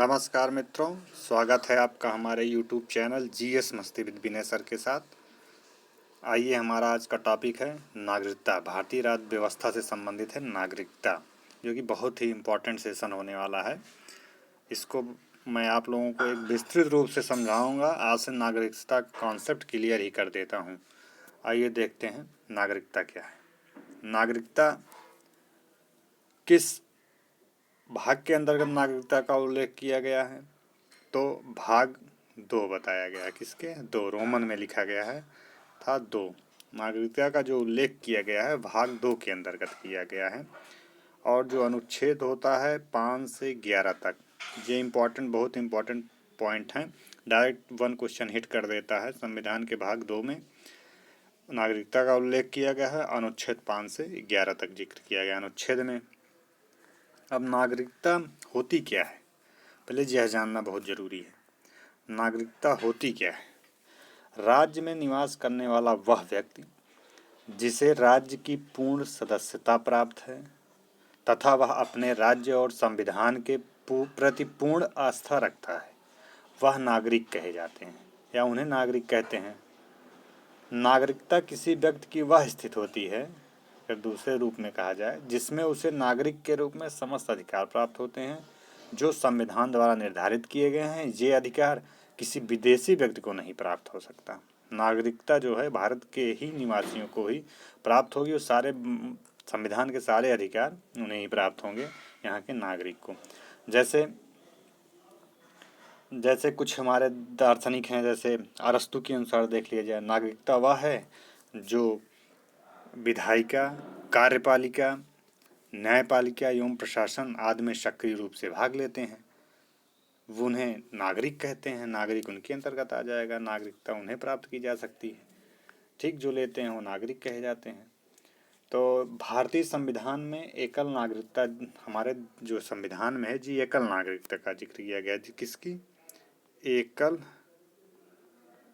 नमस्कार मित्रों, स्वागत है आपका हमारे YouTube चैनल जीएस मस्ती विद विनय सर के साथ। आइए, हमारा आज का टॉपिक है नागरिकता। भारतीय राज्य व्यवस्था से संबंधित है नागरिकता, जो कि बहुत ही इम्पोर्टेंट सेशन होने वाला है। इसको मैं आप लोगों को एक विस्तृत रूप से समझाऊंगा। आज से नागरिकता कॉन्सेप्ट क्लियर ही कर देता हूँ। आइए देखते हैं नागरिकता क्या है। नागरिकता किस भाग के अंतर्गत नागरिकता का उल्लेख किया गया है? तो भाग 2 बताया गया है। किसके? 2 रोमन में लिखा गया है था 2। नागरिकता का जो उल्लेख किया गया है भाग 2 के अंतर्गत किया गया है। और जो अनुच्छेद होता है 5 से 11 तक, ये बहुत इम्पोर्टेंट पॉइंट हैं। डायरेक्ट 1 क्वेश्चन हिट कर देता है। संविधान के भाग 2 में नागरिकता का उल्लेख किया गया है। अनुच्छेद 5 से 11 तक जिक्र किया गया अनुच्छेद में। अब नागरिकता होती क्या है, पहले यह जानना बहुत जरूरी है। नागरिकता होती क्या है? राज्य में निवास करने वाला वह व्यक्ति जिसे राज्य की पूर्ण सदस्यता प्राप्त है तथा वह अपने राज्य और संविधान के प्रति पूर्ण आस्था रखता है, वह नागरिक कहे जाते हैं या उन्हें नागरिक कहते हैं। नागरिकता किसी व्यक्ति की वह स्थिति होती है, अगर दूसरे रूप में कहा जाए, जिसमें उसे नागरिक के रूप में समस्त अधिकार प्राप्त होते हैं जो संविधान द्वारा निर्धारित किए गए हैं। ये अधिकार किसी विदेशी व्यक्ति को नहीं प्राप्त हो सकता। नागरिकता जो है भारत के ही निवासियों को ही प्राप्त होगी और सारे संविधान के सारे अधिकार उन्हें ही प्राप्त होंगे, यहाँ के नागरिक को। जैसे कुछ हमारे दार्शनिक हैं, जैसे अरस्तु के अनुसार देख लिया जाए, नागरिकता वह है जो विधायिका, कार्यपालिका, न्यायपालिका एवं प्रशासन आदि में सक्रिय रूप से भाग लेते हैं, वो उन्हें नागरिक कहते हैं। नागरिक उनके अंतर्गत आ जाएगा। नागरिकता उन्हें प्राप्त की जा सकती है। ठीक, जो लेते हैं वो नागरिक कहे जाते हैं। तो भारतीय संविधान में एकल नागरिकता, हमारे जो संविधान में है जी, एकल नागरिकता का जिक्र किया गया है। किसकी? एकल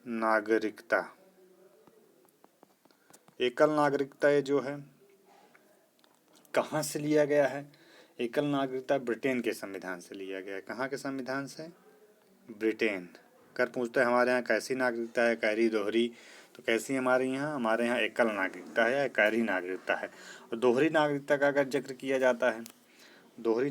नागरिकता। एकल नागरिकता ये जो है कहाँ से लिया गया है? एकल नागरिकता ब्रिटेन के संविधान से लिया गया है। कहाँ के संविधान से? ब्रिटेन। कर पूछता है हमारे यहाँ कैसी नागरिकता है, कैरी दोहरी, तो कैसी हमारे यहाँ एकल नागरिकता है या कैरी नागरिकता है। और दोहरी नागरिकता का अगर जिक्र किया जाता है, दोहरी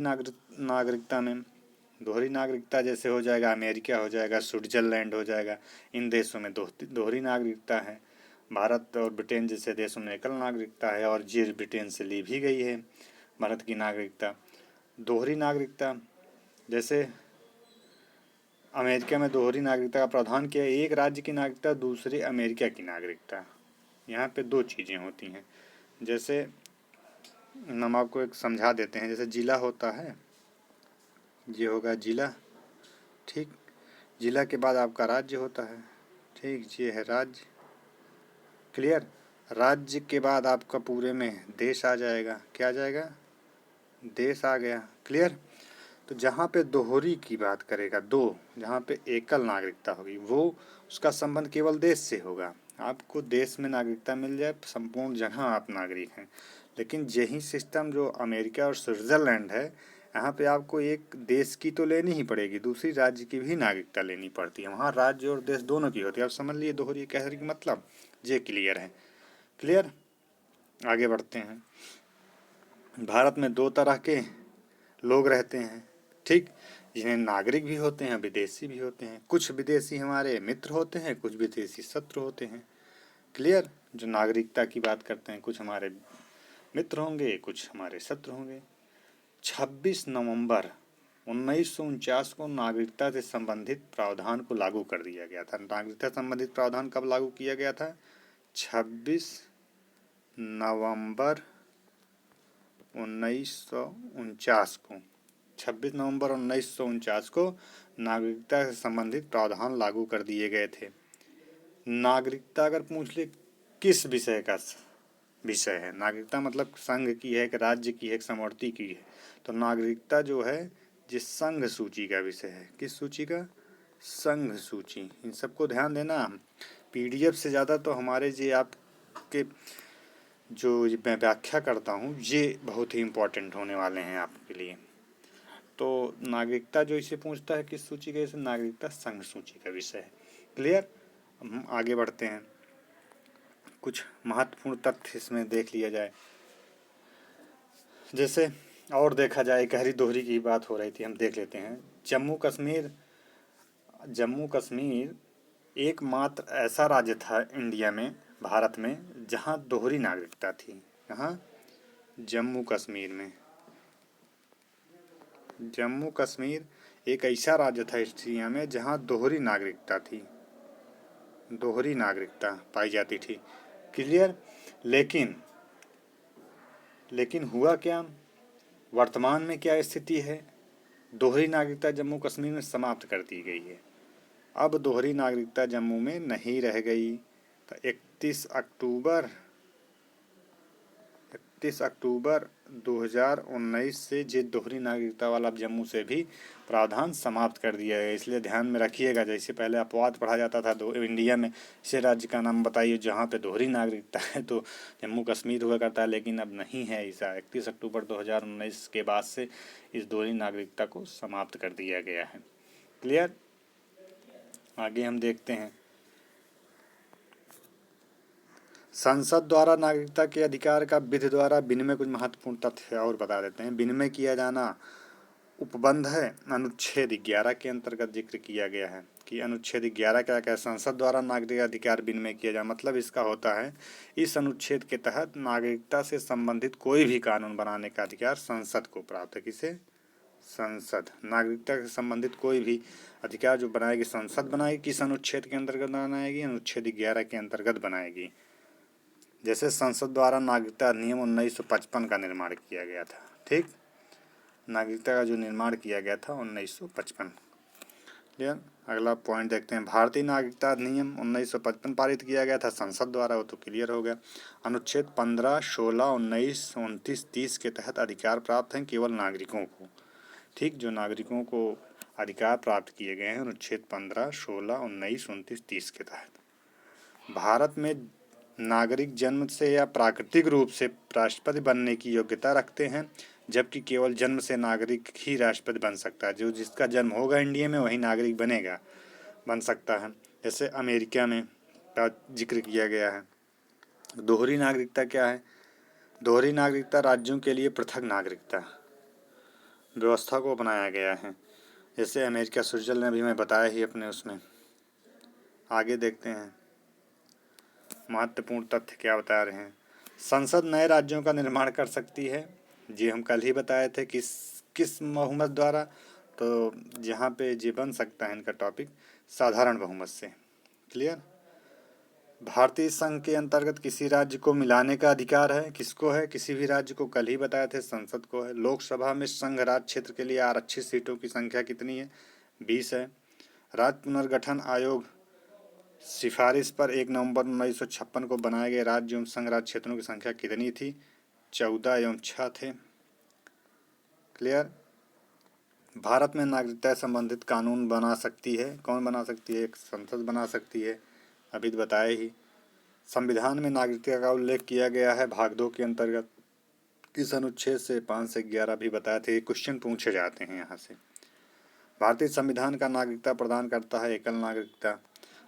नागरिकता जैसे हो जाएगा अमेरिका, हो जाएगा स्विट्जरलैंड, हो जाएगा, इन देशों में दोहरी नागरिकता है। भारत और ब्रिटेन जैसे देशों में एकल नागरिकता है और ये ब्रिटेन से ली भी गई है भारत की नागरिकता। दोहरी नागरिकता जैसे अमेरिका में दोहरी नागरिकता का प्रावधान किया, एक राज्य की नागरिकता, दूसरे अमेरिका की नागरिकता। यहाँ पे 2 चीज़ें होती हैं। जैसे हम आपको एक समझा देते हैं। जैसे जिला होता है, ये होगा जिला, ठीक। जिला के बाद आपका राज्य होता है, ठीक, ये है राज्य, क्लियर। राज्य के बाद आपका पूरे में देश आ जाएगा। क्या आ जाएगा? देश आ गया, क्लियर। तो जहाँ पे दोहरी की बात करेगा, जहाँ पे एकल नागरिकता होगी, वो उसका संबंध केवल देश से होगा। आपको देश में नागरिकता मिल जाए, संपूर्ण जगह आप नागरिक हैं। लेकिन यही सिस्टम जो अमेरिका और स्विट्ज़रलैंड है, यहाँ पे आपको एक देश की तो लेनी ही पड़ेगी, दूसरी राज्य की भी नागरिकता लेनी पड़ती है। वहाँ राज्य और देश दोनों की होती है। आप समझ लिए दोहरी कहने की मतलब, ये क्लियर है। क्लियर, आगे बढ़ते हैं। भारत में 2 तरह के लोग रहते हैं, ठीक, जिन्हें नागरिक भी होते हैं, विदेशी भी होते हैं। कुछ विदेशी हमारे मित्र होते हैं, कुछ विदेशी शत्रु होते हैं, क्लियर। जो नागरिकता की बात करते हैं, कुछ हमारे मित्र होंगे, कुछ हमारे शत्रु होंगे। 26 नवंबर 1949 को नागरिकता से संबंधित प्रावधान को लागू कर दिया गया था। नागरिकता संबंधित प्रावधान कब लागू किया गया था? 26 नवंबर 1949 को। 26 नवंबर 1949 को नागरिकता से संबंधित प्रावधान लागू कर दिए गए थे। नागरिकता अगर पूछ ले किस विषय का विषय है, नागरिकता मतलब संघ की है, एक राज्य की है, एक समवर्ती की है, तो नागरिकता जो है जिस संघ सूची का विषय है। किस सूची का? संघ सूची। इन सबको ध्यान देना। PDF से ज़्यादा तो हमारे ये आपके जो मैं व्याख्या करता हूँ, ये बहुत ही इम्पोर्टेंट होने वाले हैं आपके लिए। तो नागरिकता जो इसे पूछता है किस सूची का, इसे नागरिकता संघ सूची का विषय है। क्लियर। हम आगे बढ़ते हैं, कुछ महत्वपूर्ण तथ्य इसमें देख लिया जाए। जैसे और देखा जाए, गहरी दोहरी की बात हो रही थी, हम देख लेते हैं। जम्मू कश्मीर एकमात्र ऐसा राज्य था इंडिया में, भारत में, जहां दोहरी नागरिकता थी। यहाँ जम्मू कश्मीर में, जम्मू कश्मीर एक ऐसा राज्य था इंडिया में जहां दोहरी नागरिकता थी, दोहरी नागरिकता पाई जाती थी। क्लियर। लेकिन हुआ क्या, वर्तमान में क्या स्थिति है, दोहरी नागरिकता जम्मू कश्मीर में समाप्त कर दी गई है। अब दोहरी नागरिकता जम्मू में नहीं रह गई। तो 31 अक्टूबर 2019 से ये दोहरी नागरिकता वाला जम्मू से भी प्रावधान समाप्त कर दिया गया। इसलिए ध्यान में रखिएगा, जैसे पहले अपवाद पढ़ा जाता था दो इंडिया में, से राज्य का नाम बताइए जहाँ पे दोहरी नागरिकता है, तो जम्मू कश्मीर हुआ करता है, लेकिन अब नहीं है ऐसा। 31 अक्टूबर 2019 के बाद से इस दोहरी नागरिकता को समाप्त कर दिया गया है। क्लियर। आगे हम देखते हैं, संसद द्वारा नागरिकता के अधिकार का विधि द्वारा विनिमय। कुछ महत्वपूर्ण तथ्य और बता देते हैं। विनिमय किया जाना उपबंध है, अनुच्छेद 11 के अंतर्गत जिक्र किया गया है कि अनुच्छेद 11 क्या क्या, संसद द्वारा नागरिक अधिकार विनिमय किया जाए। मतलब इसका होता है, इस अनुच्छेद के तहत नागरिकता से संबंधित कोई भी कानून बनाने का अधिकार संसद को प्राप्त है। किसे? संसद। नागरिकता से संबंधित कोई भी अधिकार जो बनाएगी संसद बनाएगी। किस अनुच्छेद के अंतर्गत बनाएगी? अनुच्छेद 11 के अंतर्गत बनाएगी। जैसे संसद द्वारा नागरिकता अधिनियम 1955 का निर्माण किया गया था। ठीक, नागरिकता का जो निर्माण किया गया था 1955। क्लियर। अगला पॉइंट देखते हैं, भारतीय नागरिकता अधिनियम 1955 पारित किया गया था संसद द्वारा, वो तो क्लियर हो गया। अनुच्छेद 15, 16, 19, 29, 30 के तहत अधिकार प्राप्त हैं केवल नागरिकों को। ठीक, जो नागरिकों को अधिकार प्राप्त किए गए हैं अनुच्छेद 15, 16, 19, 29, 30 के तहत। भारत में नागरिक जन्म से या प्राकृतिक रूप से राष्ट्रपति बनने की योग्यता रखते हैं, जबकि केवल जन्म से नागरिक ही राष्ट्रपति बन सकता है। जो जिसका जन्म होगा इंडिया में वही नागरिक बन सकता है। जैसे अमेरिका में का जिक्र किया गया है। दोहरी नागरिकता क्या है? दोहरी नागरिकता राज्यों के लिए पृथक नागरिकता व्यवस्था को बनाया गया है। जैसे अमेरिका, स्विट्जरलैंड ने अभी मैं बताया ही अपने उसमें। आगे देखते हैं, महत्वपूर्ण तथ्य क्या बता रहे हैं। संसद नए राज्यों का निर्माण कर सकती है, जी हम कल ही बताए थे किस बहुमत द्वारा। तो जहाँ पे जी बन सकता है इनका टॉपिक साधारण बहुमत से। क्लियर। भारतीय संघ के अंतर्गत किसी राज्य को मिलाने का अधिकार है, किसको है? किसी भी राज्य को, कल ही बताए थे संसद को है। लोकसभा में संघ राज्य क्षेत्र के लिए आरक्षित सीटों की संख्या कितनी है? 20 है। राज्य पुनर्गठन आयोग सिफारिश पर 1 नवंबर 1956 को बनाए गए राज्य एवं संघ राज्य क्षेत्रों की संख्या कितनी थी? 14 एवं 6 थे। क्लियर। भारत में नागरिकता से संबंधित कानून बना सकती है, कौन बना सकती है? एक संसद बना सकती है, अभी तो बताया ही। संविधान में नागरिकता का उल्लेख किया गया है भाग 2 के अंतर्गत। किस अनुच्छेद से? 5 से 11 भी बताए थे, क्वेश्चन पूछे जाते हैं यहाँ से। भारतीय संविधान का नागरिकता प्रदान करता है एकल नागरिकता।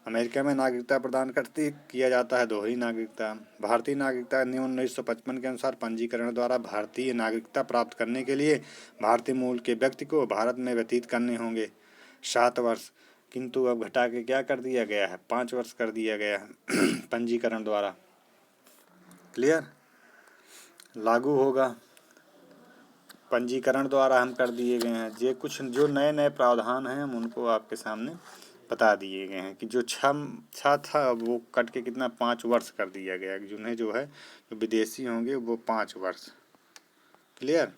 अमेरिका में नागरिकता प्रदान किया जाता है दोहरी नागरिकता। भारतीय नागरिकता अधिनियम 1955 के अनुसार पंजीकरण द्वारा भारतीय नागरिकता प्राप्त करने के लिए भारतीय मूल के व्यक्ति को भारत में व्यतीत करने होंगे 7 वर्ष, किंतु अब घटा के क्या कर दिया गया है? 5 वर्ष कर दिया गया है पंजीकरण द्वारा। क्लियर। लागू होगा, पंजीकरण द्वारा हम कर दिए गए हैं। ये कुछ जो नए नए प्रावधान हैं हम उनको आपके सामने बता दिए गए हैं कि जो 6 था वो कट के कितना 5 वर्ष कर दिया गया है। जिन्हें जो है जो विदेशी होंगे वो 5 वर्ष। क्लियर।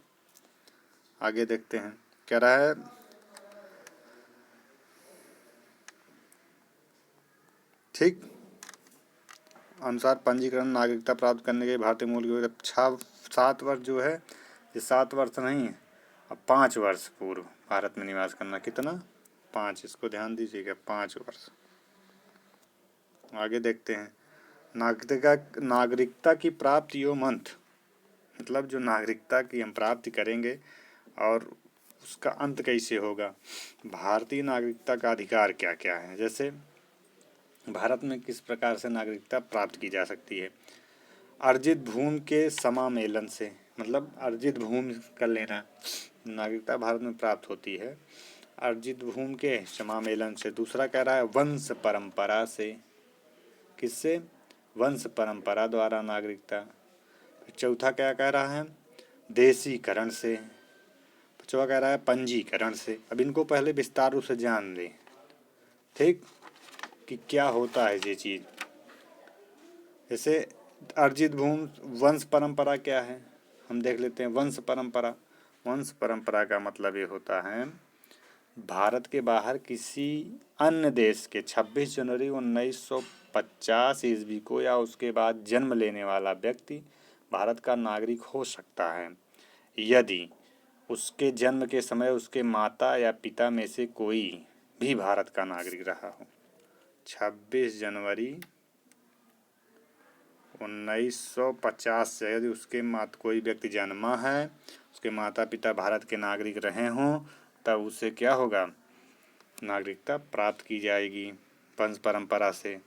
आगे देखते हैं, कह रहा है ठीक अनुसार पंजीकरण नागरिकता प्राप्त करने के भारतीय मूल के 7 वर्ष जो है, ये 7 वर्ष नहीं है, अब 5 वर्ष पूर्व भारत में निवास करना। कितना? 5, इसको ध्यान दीजिएगा, 5 वर्ष। आगे देखते हैं, नागरिकता की प्राप्ति यो मंथ, मतलब जो नागरिकता की हम प्राप्ति करेंगे और उसका अंत कैसे होगा, भारतीय नागरिकता का अधिकार क्या क्या है। जैसे भारत में किस प्रकार से नागरिकता प्राप्त की जा सकती है। अर्जित भूमि के समामेलन से, मतलब अर्जित भूमि कर लेना, नागरिकता भारत में प्राप्त होती है अर्जित भूमि के समामेलन से। दूसरा कह रहा है वंश परंपरा से, किससे, वंश परंपरा द्वारा नागरिकता। चौथा क्या कह रहा है, देशीकरण से। पांचवा कह रहा है पंजीकरण से। अब इनको पहले विस्तार रूप से जान लें, ठीक, कि क्या होता है ये चीज। जैसे अर्जित भूमि, वंश परंपरा क्या है हम देख लेते हैं। वंश परंपरा, वंश परंपरा का मतलब ये होता है भारत के बाहर किसी अन्य देश के 26 जनवरी 1950 ईस्वी को या उसके बाद जन्म लेने वाला व्यक्ति भारत का नागरिक हो सकता है यदि उसके जन्म के समय उसके माता या पिता में से कोई भी भारत का नागरिक रहा हो। 26 जनवरी 1950 से यदि उसके कोई व्यक्ति जन्मा है, उसके माता पिता भारत के नागरिक रहे हों, तब उसे क्या होगा, नागरिकता प्राप्त की जाएगी वंश परंपरा से।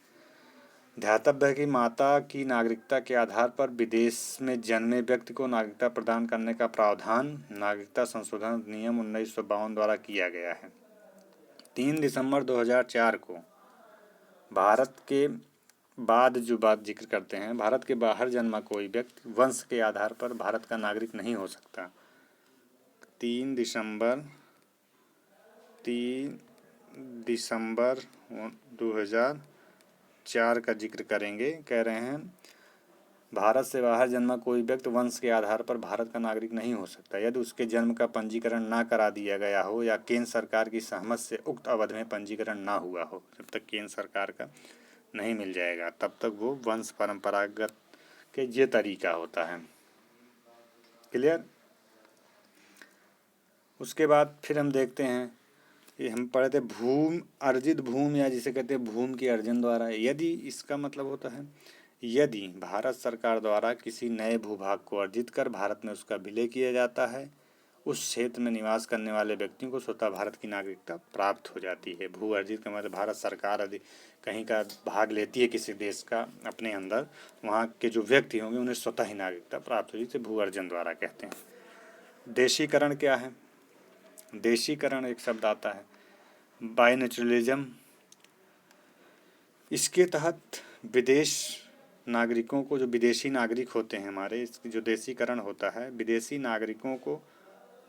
ध्यातव्य है कि माता की नागरिकता के आधार पर विदेश में जन्मे व्यक्ति को नागरिकता प्रदान करने का प्रावधान नागरिकता संशोधन अधिनियम 1952 द्वारा किया गया है। 3 दिसंबर 2004 को भारत के बाद जो बात जिक्र करते हैं, भारत के बाहर जन्मा कोई व्यक्ति वंश के आधार पर भारत का नागरिक नहीं हो सकता। 3 दिसंबर 2004 का जिक्र करेंगे। कह रहे हैं भारत से बाहर जन्मा कोई व्यक्ति वंश के आधार पर भारत का नागरिक नहीं हो सकता यदि उसके जन्म का पंजीकरण ना करा दिया गया हो या केंद्र सरकार की सहमति से उक्त अवधि में पंजीकरण ना हुआ हो। जब तक केंद्र सरकार का नहीं मिल जाएगा तब तक वो वंश परंपरागत के ये तरीका होता है। क्लियर। उसके बाद फिर हम देखते हैं, ये हम पढ़े थे भूमि, अर्जित भूमि या जिसे कहते हैं भूमि के अर्जन द्वारा। यदि इसका मतलब होता है यदि भारत सरकार द्वारा किसी नए भूभाग को अर्जित कर भारत में उसका विलय किया जाता है, उस क्षेत्र में निवास करने वाले व्यक्तियों को स्वतः भारत की नागरिकता प्राप्त हो जाती है। भू अर्जित का मतलब भारत सरकार यदि कहीं का भाग लेती है किसी देश का अपने अंदर, वहाँ के जो व्यक्ति होंगे उन्हें स्वतः ही नागरिकता प्राप्त होगी, जिसे भू अर्जन द्वारा कहते हैं। देशीकरण क्या है, देशीकरण एक शब्द आता है, बाय नेचुरलिज्म। इसके तहत विदेश नागरिकों को, जो विदेशी नागरिक होते हैं हमारे, इसकी जो देशीकरण होता है, विदेशी नागरिकों को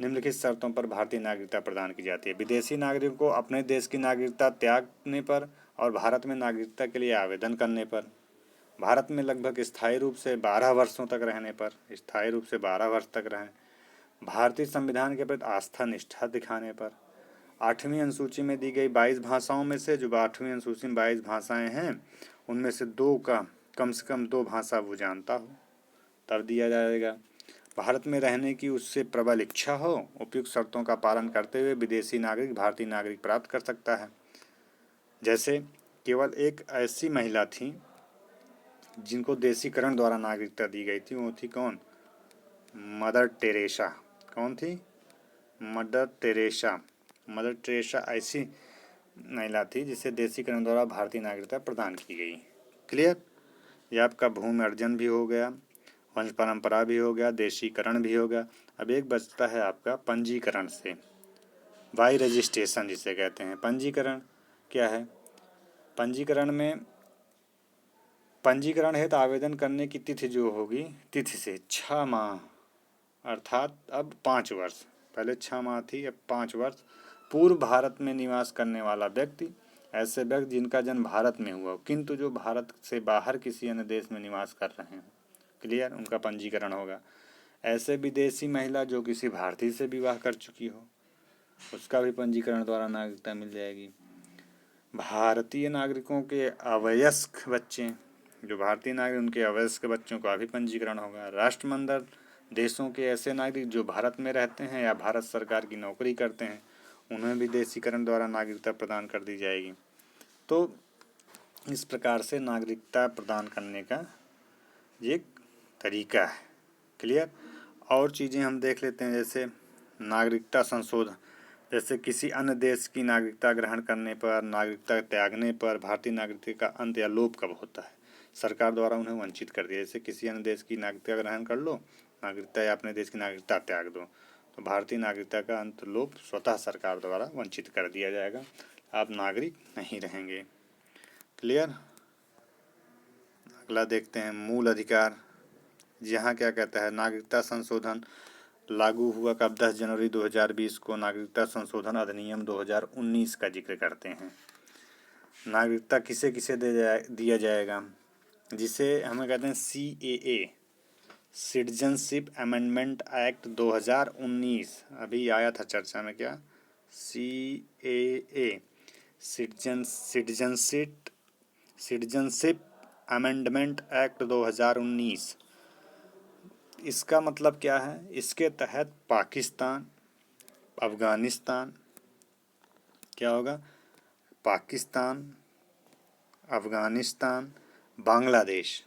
निम्नलिखित शर्तों पर भारतीय नागरिकता प्रदान की जाती है। विदेशी नागरिकों को अपने देश की नागरिकता त्यागने पर और भारत में नागरिकता के लिए आवेदन करने पर, भारत में लगभग स्थायी रूप से 12 वर्षों तक रहने पर, स्थायी रूप से 12 वर्ष तक रहें, भारतीय संविधान के प्रति आस्था निष्ठा दिखाने पर, 8वीं अनुसूची में दी गई 22 भाषाओं में से, जो 8वीं अनुसूची में 22 भाषाएं हैं उनमें से दो का कम से कम 2 भाषा वो जानता हो तब दिया जाएगा। भारत में रहने की उससे प्रबल इच्छा हो, उपयुक्त शर्तों का पालन करते हुए विदेशी नागरिक भारतीय नागरिक प्राप्त कर सकता है। जैसे केवल एक ऐसी महिला थी जिनको देशीकरण द्वारा नागरिकता दी गई थी, वो थी कौन, मदर टेरेसा। कौन थी, मदर टेरेसा। मदर टेरेसा ऐसी महिला थी जिसे देशीकरण द्वारा भारतीय नागरिकता प्रदान की गई। क्लियर। ये आपका भूमि अर्जन भी हो गया, वंश परंपरा भी हो गया, देशीकरण भी हो गया। अब एक बचता है आपका पंजीकरण से, बाई रजिस्ट्रेशन जिसे कहते हैं। पंजीकरण क्या है, पंजीकरण में पंजीकरण हेतु आवेदन करने की तिथि जो होगी, तिथि से 6 माह अर्थात अब 5 वर्ष, पहले 6 माह थी अब 5 वर्ष पूर्व भारत में निवास करने वाला व्यक्ति, ऐसे व्यक्ति जिनका जन्म भारत में हुआ किंतु जो भारत से बाहर किसी अन्य देश में निवास कर रहे हैं, क्लियर, उनका पंजीकरण होगा। ऐसे विदेशी महिला जो किसी भारतीय से विवाह कर चुकी हो, उसका भी पंजीकरण द्वारा नागरिकता मिल जाएगी। भारतीय नागरिकों के अवयस्क बच्चे, जो भारतीय नागरिक उनके अवयस्क बच्चों का भी पंजीकरण होगा। राष्ट्रमंडल देशों के ऐसे नागरिक जो भारत में रहते हैं या भारत सरकार की नौकरी करते हैं, उन्हें भी देशीकरण द्वारा नागरिकता प्रदान कर दी जाएगी। तो इस प्रकार से नागरिकता प्रदान करने का ये एक तरीका है। क्लियर। और चीज़ें हम देख लेते हैं, जैसे नागरिकता संशोधन, जैसे किसी अन्य देश की नागरिकता ग्रहण करने पर, नागरिकता त्यागने पर भारतीय नागरिकता का अंत या लोप कब होता है? सरकार द्वारा उन्हें वंचित कर दिया। जैसे किसी अन्य देश की नागरिकता ग्रहण कर लो, नागरिकता या अपने देश की नागरिकता त्याग दो, तो भारतीय नागरिकता का अंत लोप स्वतः सरकार द्वारा वंचित कर दिया जाएगा, आप नागरिक नहीं रहेंगे। क्लियर? अगला देखते हैं मूल अधिकार। यहाँ क्या कहता है, नागरिकता संशोधन लागू हुआ कब? 10 जनवरी 2020 को नागरिकता संशोधन अधिनियम 2019 का जिक्र करते हैं। नागरिकता किसे किसे दिया जाएगा? जिसे हमें कहते हैं CAA, सिटीजनशिप अमेंडमेंट एक्ट 2019, अभी आया था चर्चा में। क्या? CAA, citizenship amendment act 2019। इसका मतलब क्या है? इसके तहत पाकिस्तान, अफगानिस्तान, क्या होगा? पाकिस्तान, अफगानिस्तान, बांग्लादेश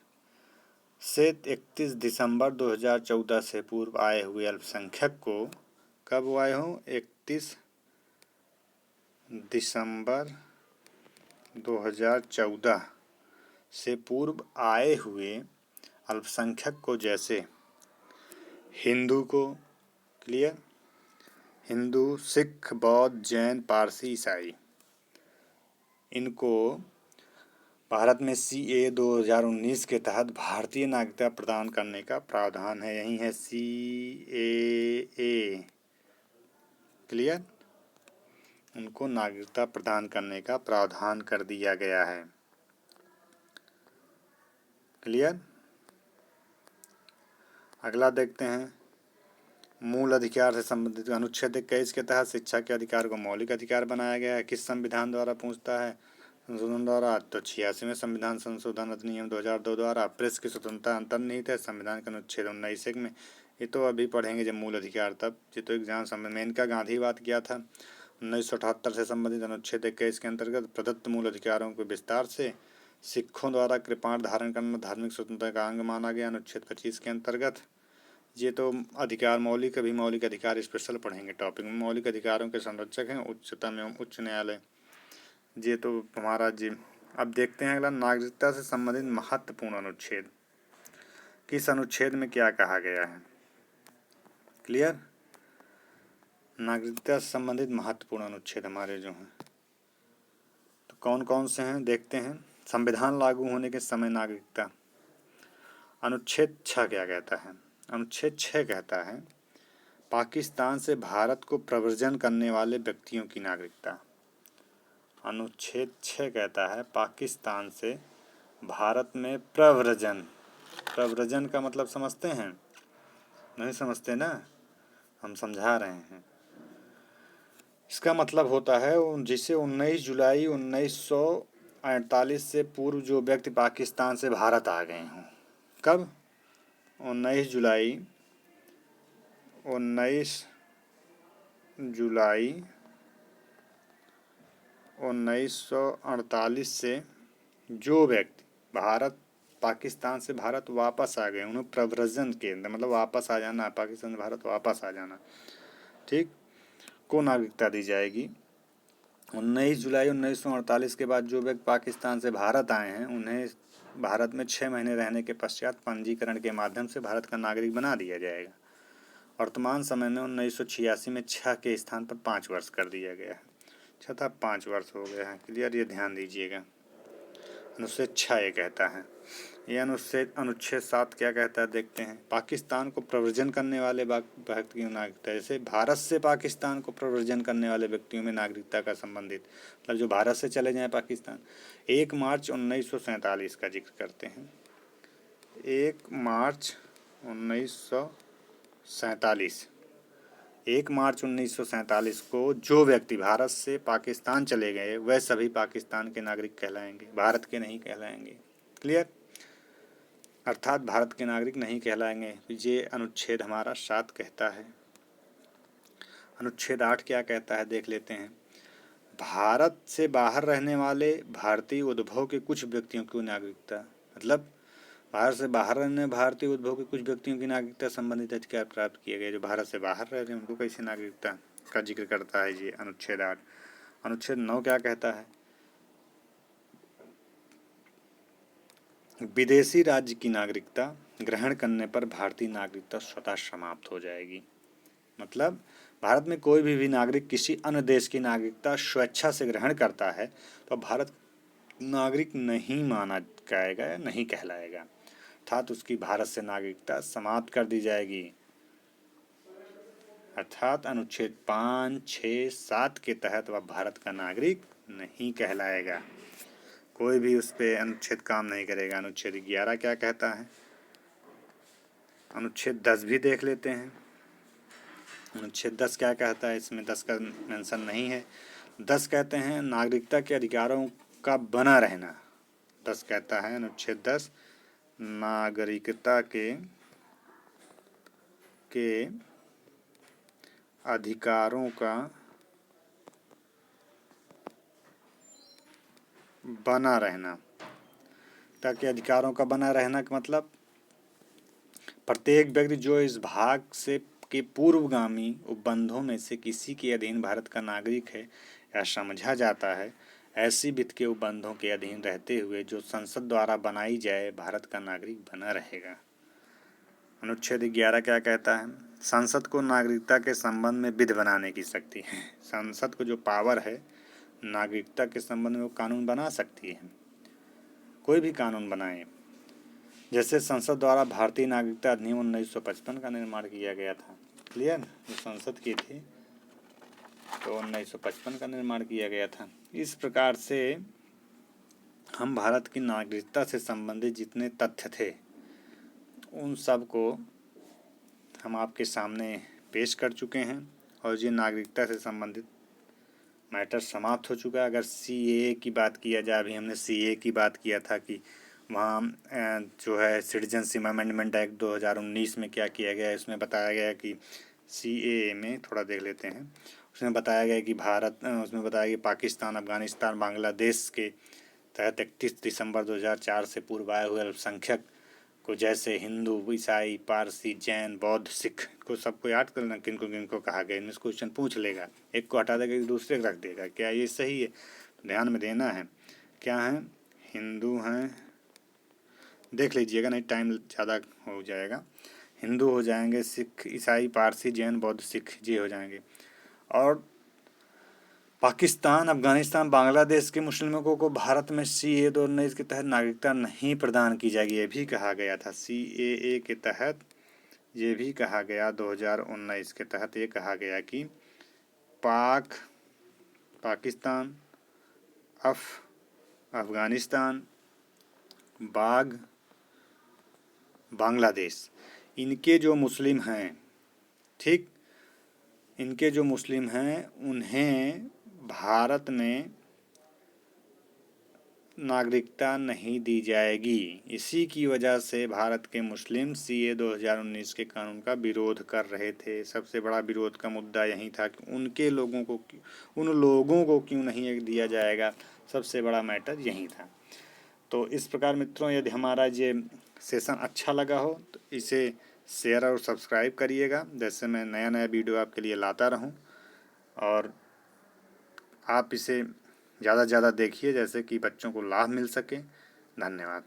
से 31 दिसंबर 2014 से पूर्व आए हुए अल्पसंख्यक को, कब आए हों? 31 दिसंबर 2014 से पूर्व आए हुए अल्पसंख्यक को, जैसे हिंदू को, क्लियर, हिंदू, सिख, बौद्ध, जैन, पारसी, ईसाई, इनको भारत में CAA 2019 के तहत भारतीय नागरिकता प्रदान करने का प्रावधान है। यही है CAA, क्लियर, उनको नागरिकता प्रदान करने का प्रावधान कर दिया गया है। क्लियर? अगला देखते हैं मूल अधिकार से संबंधित अनुच्छेद 21 के तहत शिक्षा के अधिकार को मौलिक अधिकार बनाया गया है। किस संविधान द्वारा पूछता है? संशोधन द्वारा, तो 86वें संविधान संशोधन अधिनियम 2002 द्वारा। प्रेस की स्वतंत्रता अंतर्निहित है संविधान के अनुच्छेद 19 में। ये तो अभी पढ़ेंगे जब मूल अधिकार, तब ये तो एग्जाम समय में। इनका गांधीवाद क्या था? 1978 से संबंधित अनुच्छेद 21 के अंतर्गत प्रदत्त मूल अधिकारों को विस्तार से सिखों द्वारा कृपाण धारण करना धार्मिक स्वतंत्रता का अंग माना गया। अनुच्छेद 25 के अंतर्गत ये तो अधिकार मौलिक, अभी मौलिक अधिकार स्पेशल पढ़ेंगे टॉपिक में। मौलिक अधिकारों के संरक्षक हैं उच्चतम एवं उच्च न्यायालय। ये तो हमारा जी। अब देखते हैं अगला, नागरिकता से संबंधित महत्वपूर्ण अनुच्छेद। किस अनुच्छेद में क्या कहा गया है? क्लियर? नागरिकता से संबंधित महत्वपूर्ण अनुच्छेद हमारे जो हैं, तो कौन कौन से हैं देखते हैं। संविधान लागू होने के समय नागरिकता, अनुच्छेद 6 क्या कहता है? अनुच्छेद 6 कहता है पाकिस्तान से भारत को प्रव्रजन करने वाले व्यक्तियों की नागरिकता। अनुच्छेद 6 कहता है पाकिस्तान से भारत में प्रव्रजन, प्रव्रजन का मतलब समझते हैं? नहीं समझते ना, हम समझा रहे हैं। इसका मतलब होता है जिसे 19 जुलाई 1948 से पूर्व जो व्यक्ति पाकिस्तान से भारत आ गए हों। कब? 19 जुलाई 1948 से जो व्यक्ति पाकिस्तान से भारत वापस आ गए, उन्हें प्रव्रजन के अंदर, मतलब वापस आ जाना, पाकिस्तान से भारत वापस आ जाना, ठीक, को नागरिकता दी जाएगी। 19 जुलाई 1948 के बाद जो व्यक्ति पाकिस्तान से भारत आए हैं, उन्हें भारत में 6 महीने रहने के पश्चात पंजीकरण के माध्यम से भारत का नागरिक बना दिया जाएगा। वर्तमान समय में 1986 में 6 के स्थान पर 5 वर्ष कर दिया गया है। 6 था 5 वर्ष हो गया है। क्लियर? ये ध्यान दीजिएगा। अनुच्छेद 6 ये कहता है। यह अनुच्छेद 7 क्या कहता है देखते हैं। पाकिस्तान को प्रव्रजन करने वाले व्यक्ति की नागरिकता, जैसे भारत से पाकिस्तान को प्रव्रजन करने वाले व्यक्तियों में नागरिकता का संबंधित, मतलब जो भारत से चले जाएं पाकिस्तान। 1 मार्च 1947 का जिक्र करते हैं। 1 मार्च 1947 को जो व्यक्ति भारत से पाकिस्तान चले गए वह सभी पाकिस्तान के नागरिक कहलाएंगे, भारत के नहीं कहलाएंगे। क्लियर? अर्थात भारत के नागरिक नहीं कहलाएंगे। ये अनुच्छेद हमारा 7 कहता है। अनुच्छेद 8 क्या कहता है देख लेते हैं। भारत से बाहर रहने वाले भारतीय उद्भव के कुछ व्यक्तियों की नागरिकता, मतलब भारत से बाहर रहने भारतीय उद्भव के कुछ व्यक्तियों की नागरिकता संबंधित अधिकार प्राप्त किए गए। जो भारत से बाहर रह रहे हैं उनको कैसे नागरिकता का जिक्र करता है ये अनुच्छेद 8। अनुच्छेद 9 क्या कहता है? विदेशी राज्य की नागरिकता ग्रहण करने पर भारतीय नागरिकता स्वतः समाप्त हो जाएगी। मतलब भारत में कोई भी नागरिक किसी अन्य देश की नागरिकता स्वेच्छा से ग्रहण करता है तो भारत नागरिक नहीं माना जाएगा या नहीं कहलाएगा, अर्थात उसकी भारत से नागरिकता समाप्त कर दी जाएगी। अर्थात अनुच्छेद 5, 6, 7 के तहत वह भारत का नागरिक नहीं कहलाएगा। कोई भी उस पर अनुच्छेद काम नहीं करेगा। अनुच्छेद 11 क्या कहता है? अनुच्छेद 10 भी देख लेते हैं। अनुच्छेद 10 क्या कहता है? इसमें 10 का मेंशन नहीं है। 10 कहते हैं नागरिकता के अधिकारों का बना रहना। 10 कहता है, अनुच्छेद 10 नागरिकता के अधिकारों का बना रहना। ताकि अधिकारों का बना रहना का मतलब प्रत्येक व्यक्ति जो इस भाग से के पूर्वगामी उपबंधों में से किसी के अधीन भारत का नागरिक है या समझा जाता है, ऐसी वित्त के उपबंधों के अधीन रहते हुए जो संसद द्वारा बनाई जाए भारत का नागरिक बना रहेगा। अनुच्छेद 11 क्या कहता है? संसद को नागरिकता के संबंध में विधि बनाने की शक्ति है। संसद को जो पावर है नागरिकता के संबंध में वो कानून बना सकती है, कोई भी कानून बनाए। जैसे संसद द्वारा भारतीय नागरिकता अधिनियम 1955 का निर्माण किया गया था। क्लियर? जो संसद की थी तो 1955 का निर्माण किया गया था। इस प्रकार से हम भारत की नागरिकता से संबंधित जितने तथ्य थे उन सब को हम आपके सामने पेश कर चुके हैं और ये नागरिकता से संबंधित मैटर समाप्त हो चुका है। अगर CAA की बात किया जाए, अभी हमने CAA की बात किया था कि वहाँ जो है सिटीजनशिप अमेंडमेंट एक्ट 2019 में क्या किया गया है, उसमें बताया गया कि CAA में थोड़ा देख लेते हैं। उसमें बताया गया कि उसमें बताया कि पाकिस्तान, अफगानिस्तान, बांग्लादेश के तहत 31 दिसंबर 2004 से पूर्व आए हुए अल्पसंख्यक को, जैसे हिंदू, ईसाई, पारसी, जैन, बौद्ध, सिख को सबको याद करना किनको किनको कहा गया। इनमें क्वेश्चन पूछ लेगा, एक को हटा देगा दूसरे को रख देगा। क्या ये सही है? ध्यान में देना है। क्या है? हिंदू हैं, देख लीजिएगा, नहीं टाइम ज़्यादा हो जाएगा। हिंदू हो जाएंगे, सिख, ईसाई, पारसी, जैन, बौद्ध, सिख ये हो जाएंगे। और पाकिस्तान, अफगानिस्तान, बांग्लादेश के मुस्लिमों को भारत में CAA 2019 के तहत नागरिकता नहीं प्रदान की जाएगी, ये भी कहा गया था। CAA के तहत ये भी कहा गया, 2019 के तहत ये कहा गया कि पाकिस्तान, अफगानिस्तान, बांग्लादेश, इनके जो मुस्लिम हैं, ठीक, इनके जो मुस्लिम हैं उन्हें भारत में नागरिकता नहीं दी जाएगी। इसी की वजह से भारत के मुस्लिम CAA 2019 के कानून का विरोध कर रहे थे। सबसे बड़ा विरोध का मुद्दा यही था कि उन लोगों को क्यों नहीं दिया जाएगा। सबसे बड़ा मैटर यही था। तो इस प्रकार मित्रों, यदि हमारा ये सेशन अच्छा लगा हो तो इसे शेयर और सब्सक्राइब करिएगा, जैसे मैं नया नया वीडियो आपके लिए लाता रहूं। और आप इसे ज़्यादा से ज़्यादा देखिए, जैसे कि बच्चों को लाभ मिल सके। धन्यवाद।